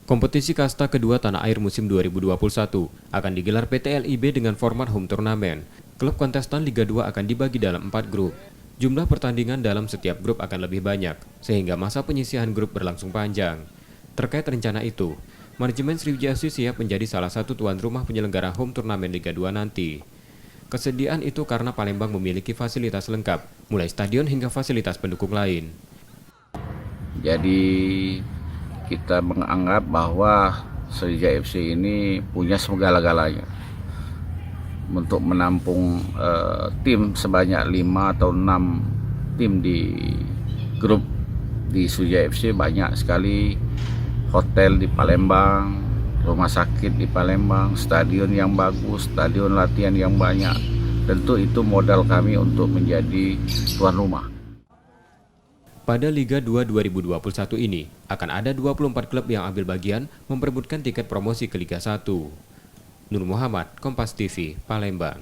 Kompetisi kasta kedua tanah air musim 2021 akan digelar PT LIB dengan format home turnamen. Klub kontestan Liga 2 akan dibagi dalam 4 grup. Jumlah pertandingan dalam setiap grup akan lebih banyak, sehingga masa penyisihan grup berlangsung panjang. Terkait rencana itu, manajemen Sriwijaya FC siap menjadi salah satu tuan rumah penyelenggara home turnamen Liga 2 nanti. Kesediaan itu karena Palembang memiliki fasilitas lengkap, mulai stadion hingga fasilitas pendukung lain. Jadi kita menganggap bahwa Sriwijaya FC ini punya segala-galanya untuk menampung tim sebanyak 5 atau 6 tim di grup di Sriwijaya FC. Banyak sekali hotel di Palembang, rumah sakit di Palembang, stadion yang bagus, stadion latihan yang banyak. Tentu itu modal kami untuk menjadi tuan rumah. Pada Liga 2 2021 ini, akan ada 24 klub yang ambil bagian memperebutkan tiket promosi ke Liga 1. Nur Muhammad, Kompas TV, Palembang.